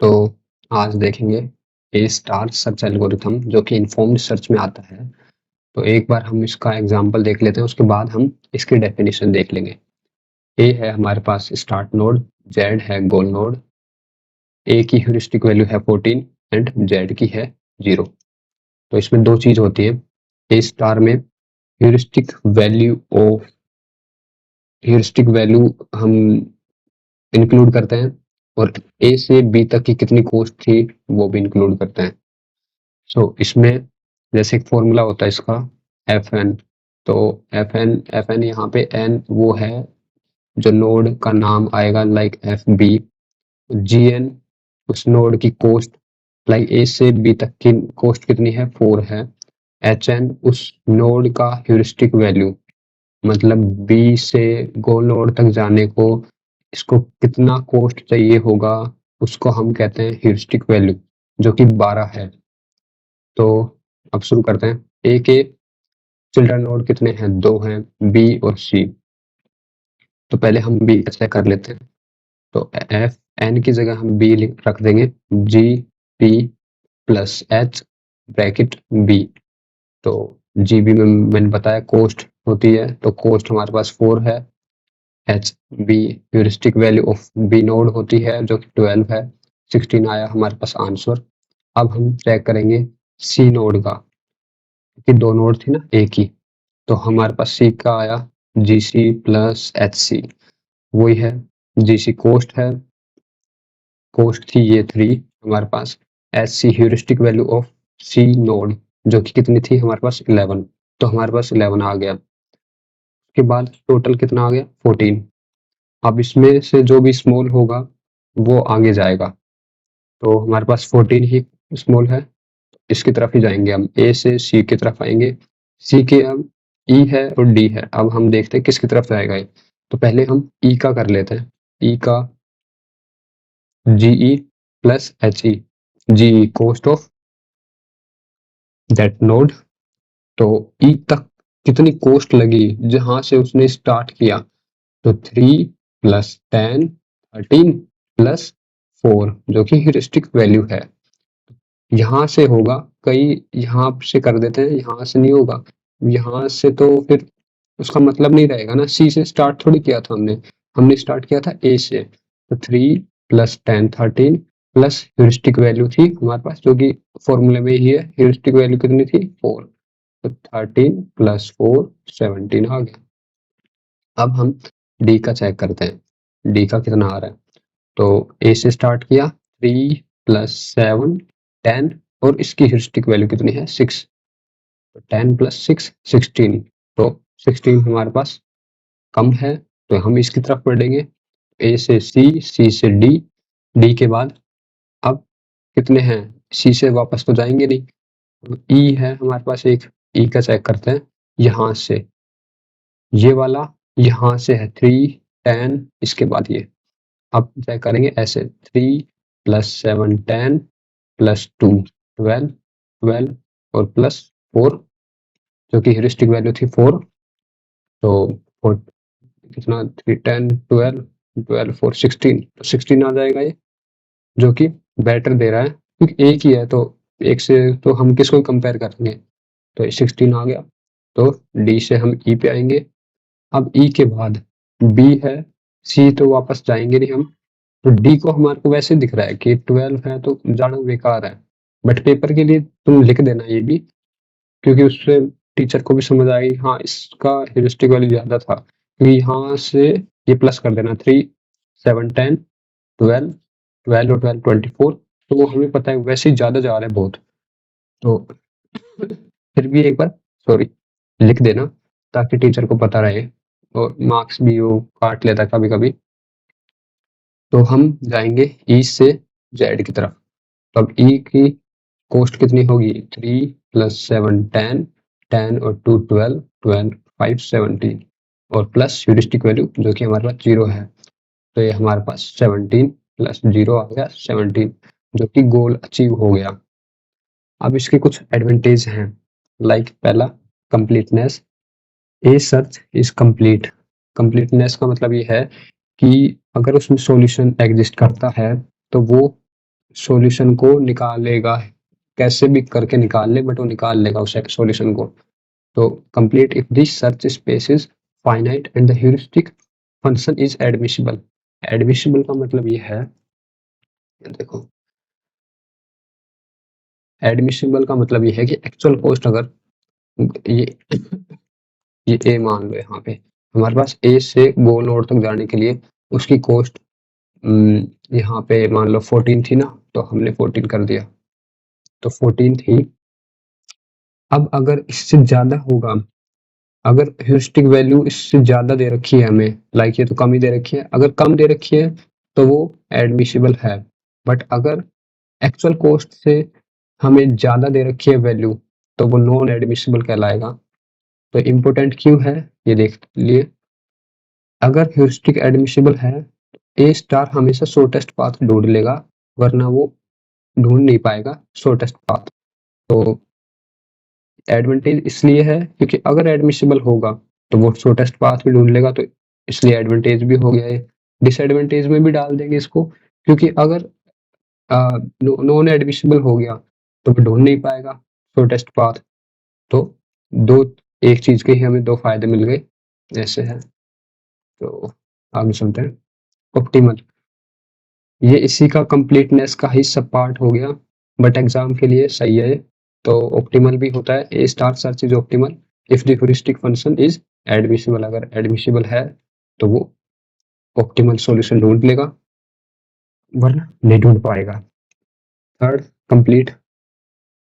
तो आज देखेंगे ए स्टार सर्च एल्गोरिथम जो कि इन्फॉर्म्ड सर्च में आता है। तो एक बार हम इसका एग्जांपल देख लेते हैं, उसके बाद हम इसकी डेफिनेशन देख लेंगे। ए है हमारे पास स्टार्ट नोड, जेड है गोल नोड, ए की ह्यूरिस्टिक वैल्यू है 14 एंड जेड की है 0। तो इसमें दो चीज होती है। ए स्टार में ह्यूरिस्टिक वैल्यू हम इंक्लूड करते हैं और ए से बी तक की कितनी कोस्ट थी वो भी इंक्लूड करते हैं। सो इसमें जैसे एक फॉर्मूला होता है इसका एफ एन। तो एफ एन यहाँ पे एन वो है जो नोड का नाम आएगा, like F B. G N उस नोड की कोस्ट, लाइक ए से बी तक की कोस्ट कितनी है 4 है। एच एन उस नोड का ह्यूरिस्टिक वैल्यू, मतलब बी से गोल नोड तक जाने को इसको कितना कोस्ट चाहिए होगा, उसको हम कहते हैं ह्यूरिस्टिक वैल्यू, जो कि 12 है। तो अब शुरू करते हैं। ए के चिल्ड्रन नोड कितने हैं? 2 हैं, बी और सी। तो पहले हम बी चेक कर लेते हैं। तो एफ एन की जगह हम बी रख देंगे, G P plus H bracket B. तो जी बी में मैंने बताया कोस्ट होती है, तो कोस्ट हमारे पास 4 है। H B heuristic value of B node होती है जो कि 12 है। 16 आया हमारे पास आंसर। अब हम चेक करेंगे सी नोड का, कि 2 नोड थी ना ए की। तो हमारे पास सी का आया जी सी प्लस एच सी, वही है। जी सी कोस्ट है, कोस्ट थी ये 3 हमारे पास। H c heuristic value of c node जो कि कितनी थी हमारे पास 11। तो हमारे पास 11 आ गया। उसके बाद टोटल कितना आ गया 14। अब इसमें से जो भी स्मॉल होगा वो आगे जाएगा। तो हमारे पास 14 ही स्मॉल है, इसकी तरफ ही जाएंगे हम। ए से सी की तरफ आएंगे। सी के अब ई है और डी है। अब हम देखते हैं किसकी तरफ जाएगा ये। तो पहले हम ई का कर लेते हैं। ई का G E plus H E, G cost of that node. तो ई तक कितनी कोस्ट लगी जहां से उसने स्टार्ट किया, तो 3 प्लस 10 13 प्लस 4 जो कि ह्यूरिस्टिक वैल्यू है। यहाँ से होगा, कई यहाँ से कर देते हैं, यहाँ से नहीं होगा। यहाँ से तो फिर उसका मतलब नहीं रहेगा ना, सी से स्टार्ट थोड़ी किया था हमने। हमने स्टार्ट किया था ए से। तो 3 प्लस 10 13 प्लस ह्यूरिस्टिक वैल्यू थी हमारे पास जो कि फॉर्मूले में ही है। ह्यूरिस्टिक वैल्यू कितनी थी 4। तो 13 प्लस 4 17 आ गया। अब हम डी का चेक करते हैं, डी का कितना आ रहा है। तो ए से स्टार्ट किया, 3 प्लस 7 10 और इसकी ह्यूरिस्टिक वैल्यू कितनी है 6। तो 10 प्लस 6 16। तो 16 हमारे पास कम है, तो हम इसकी तरफ बढ़ेंगे। ए से सी, सी से डी, डी के बाद अब कितने हैं, सी से वापस तो जाएंगे नहीं। ई है हमारे पास एक, ई का चेक करते हैं। यहाँ से ये वाला, यहाँ से है 3 10, इसके बाद ये। अब चेक करेंगे ऐसे 3 प्लस 7 10 प्लस 2 12 12 और प्लस 4 जो कि ह्यूरिस्टिक वैल्यू थी 4। तो 4 कितना 3 10 12 12 4 16, तो 16 आ जाएगा ये, जो कि बेटर दे रहा है क्योंकि एक ही है। तो एक से तो हम किसको कंपेयर करेंगे, तो 16 आ गया। तो डी से हम ई पे आएंगे। अब ई के बाद बी है, सी तो वापस जाएंगे नहीं हम। तो डी को हमारे को वैसे दिख रहा है कि 12 है तो जाना बेकार है, बट पेपर के लिए तुम लिख देना ये भी, क्योंकि उससे टीचर को भी समझ आएगी हाँ इसका ह्यूरिस्टिक वैल्यू ज्यादा था। क्योंकि यहाँ से ये प्लस कर देना 3 7 10 12 12 और 12 24। तो वो हमें पता है वैसे ही ज्यादा जा रहा है बहुत। तो फिर भी एक बार सॉरी लिख देना ताकि टीचर को पता रहे, और मार्क्स भी वो काट लेता कभी कभी। तो हम जाएंगे ई से जेड की तरफ। तो अब ई की कोस्ट कितनी होगी 3 प्लस 7 10 10 और 2 12 12 5 17 और प्लस ह्यूरिस्टिक वैल्यू जो कि हमारे पास 0 है। तो ये हमारे पास 17 प्लस 0 आ गया 17, जो कि गोल अचीव हो गया। अब इसके कुछ एडवांटेज हैं, लाइक पहला completeness. A search is complete. Completeness का मतलब ये है कि अगर उसमें सॉल्यूशन एग्जिस्ट करता है तो वो सॉल्यूशन को निकालेगा, कैसे भी करके निकाल ले बट वो निकाल लेगा उस सॉल्यूशन को। तो complete if this search space is finite and the heuristic function is admissible. Admissible का मतलब ये है, देखो एडमिसिबल का मतलब ये है कि एक्चुअल कॉस्ट अगर ये ये ए मान लो, यहाँ पे हमारे पास ए से गोल नोड तक जाने के लिए उसकी कॉस्ट यहाँ पे मान लो 14 थी ना, तो हमने 14 कर दिया, तो 14 थी। अब अगर इससे ज्यादा होगा, अगर ह्यूरिस्टिक वैल्यू इससे ज्यादा दे रखी है हमें, लाइक ये तो कम ही दे रखी है, अगर कम दे रखी है तो वो एडमिसिबल है। बट अगर एक्चुअल कॉस्ट से हमें ज्यादा दे रखी है वैल्यू, तो वो नॉन एडमिसिबल कहलाएगा। तो इम्पोर्टेंट क्यों है ये देख लिए, अगर ह्यूरिस्टिक एडमिसिबल है ए स्टार हमेशा शॉर्टेस्ट पाथ ढूंढ लेगा, वरना वो ढूंढ नहीं पाएगा शॉर्टेस्ट पाथ। तो एडवांटेज इसलिए है क्योंकि अगर एडमिसिबल होगा तो वो शॉर्टेस्ट पाथ भी ढूंढ लेगा, तो इसलिए एडवांटेज भी हो गया है। डिसएडवांटेज में भी डाल देंगे इसको, क्योंकि अगर नॉन एडमिसिबल हो गया तो वो ढूंढ नहीं पाएगा शॉर्टेस्ट पाथ। तो दो, एक चीज के ही हमें दो फायदे मिल गए, ऐसे है। तो आगे चलते हैं। ऑप्टिमल, ये इसी का कंप्लीटनेस का ही सब पार्ट हो गया, बट एग्जाम के लिए सही है। तो ऑप्टिमल भी होता है, A star search is optimal if the heuristic function is admissible. अगर एडमिसिबल है तो वो ऑप्टिमल सॉल्यूशन ढूंढ लेगा, वरना नहीं ढूंढ पाएगा। थर्ड, कंप्लीट,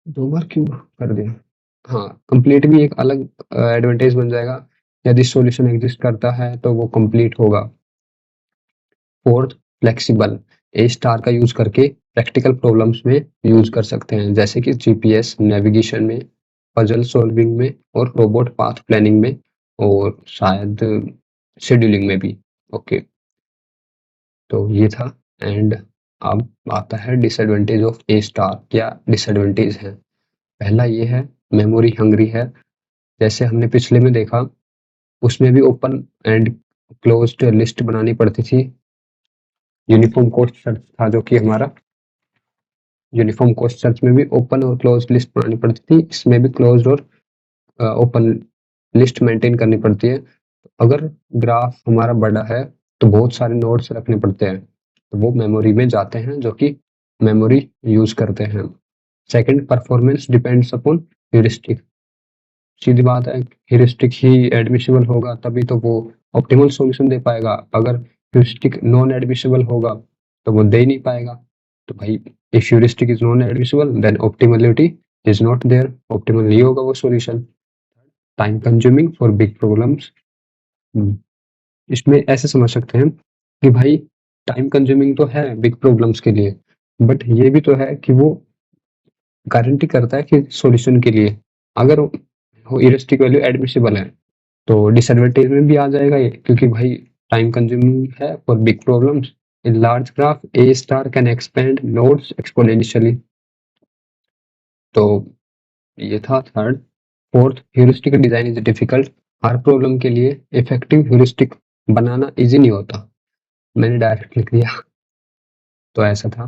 दो बार क्यों कर दिया। हाँ, कंप्लीट भी एक अलग एडवांटेज बन जाएगा, यदि सॉल्यूशन एग्जिस्ट करता है तो वो कंप्लीट होगा। फोर्थ, फ्लेक्सिबल, ए स्टार का यूज करके प्रैक्टिकल प्रॉब्लम्स में यूज कर सकते हैं, जैसे कि जीपीएस नेविगेशन में, पजल सॉल्विंग में, और रोबोट पाथ प्लानिंग में, और शायद शेड्यूलिंग में भी। ओके, तो ये था। एंड अब आता है डिसएडवांटेज ऑफ ए स्टार। क्या डिसएडवांटेज है? पहला ये है, मेमोरी हंग्री है। जैसे हमने पिछले में देखा, उसमें भी ओपन एंड क्लोज्ड लिस्ट बनानी पड़ती थी। यूनिफॉर्म कॉस्ट सर्च था जो कि हमारा, यूनिफॉर्म कॉस्ट सर्च में भी ओपन और क्लोज लिस्ट बनानी पड़ती थी, इसमें भी क्लोज और ओपन लिस्ट मेंटेन करनी पड़ती है। अगर ग्राफ हमारा बड़ा है तो बहुत सारे नोड्स रखने पड़ते हैं, तो वो मेमोरी में जाते हैं, जो कि मेमोरी यूज करते हैं। Second, performance depends upon heuristic. सीधी बात है, ह्यूरिस्टिक ही एडमिसिबल होगा तभी तो वो ऑप्टिमल सॉल्यूशन दे पाएगा। अगर ह्यूरिस्टिक नॉन एडमिसिबल होगा तो वो दे ही नहीं पाएगा। तो भाई, if heuristic is non admissible then optimality is not there, optimal नहीं होगा वो solution. Time consuming for big problems, इसमें ऐसे समझ सकते हैं कि भाई टाइम कंज्यूमिंग तो है बिग प्रॉब्लम्स के लिए, बट ये भी तो है कि वो गारंटी करता है कि सॉल्यूशन के लिए अगर वो ह्यूरिस्टिक वैल्यू एडमिसिबल है, तो डिसएडवांटेज में भी आ जाएगा ये, क्योंकि भाई टाइम कंज्यूमिंग है for big problems. In large graph A star can expand nodes exponentially. तो ये था third. Fourth, heuristic design is difficult. Her problem के लिए इफेक्टिव ह्यूरिस्टिक बनाना इजी नहीं होता। मैंने डायरेक्ट लिख दिया, तो ऐसा था।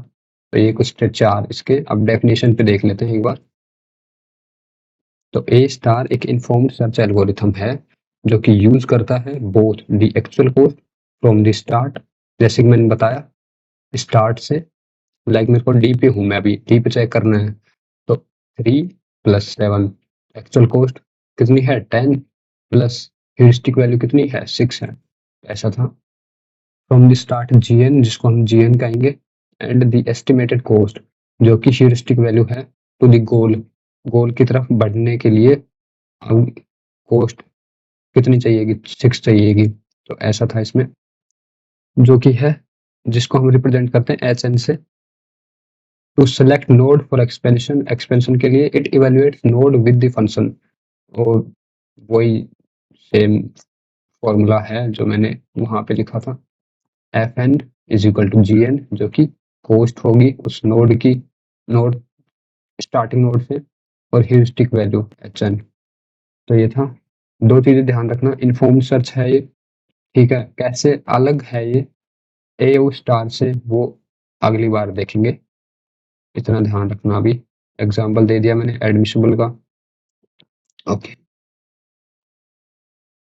तो ये कुछ थे चार इसके। अब डेफिनेशन पे देख लेते हैं एक बार। तो ए स्टार एक इन्फॉर्म्ड सर्च एल्गोरिथम है जो कि यूज करता है both the actual cost from the start, जैसे कि मैंने बताया स्टार्ट से, लाइक मेरे को डी पे हूँ मैं, अभी डी पे चेक करना है, तो 3 + 7 एक्चुअल कॉस्ट कितनी है, 10 प्लस ह्यूरिस्टिक वैल्यू कितनी है, 6 है। ऐसा था। फ्रॉम द स्टार्ट जीएन, जिसको हम जीएन कहेंगे, एंड द एस्टिमेटेड कॉस्ट जो कि ह्यूरिस्टिक वैल्यू है, टू द गोल, गोल की तरफ बढ़ने के लिए हम कॉस्ट कितनी चाहिएगी, 6 चाहिएगी। तो ऐसा था इसमें, जो कि है, जिसको हम रिप्रेजेंट करते हैं एच एन से। To select node for expansion, expansion के लिए it evaluates node with the function, और वही सेम फॉर्मूला है जो मैंने वहां पे लिखा था। F N is equal to G N, जो कि कॉस्ट होगी उस नोड की, नोड स्टार्टिंग नोड से, और ह्यूरिस्टिक वैल्यू एच एन। तो ये था। दो चीजें ध्यान रखना, इन्फॉर्म सर्च है ये, ठीक है, कैसे अलग है ये ए स्टार से वो अगली बार देखेंगे। इतना ध्यान रखना। अभी एग्जाम्पल दे दिया मैंने एडमिसिबल का। ओके।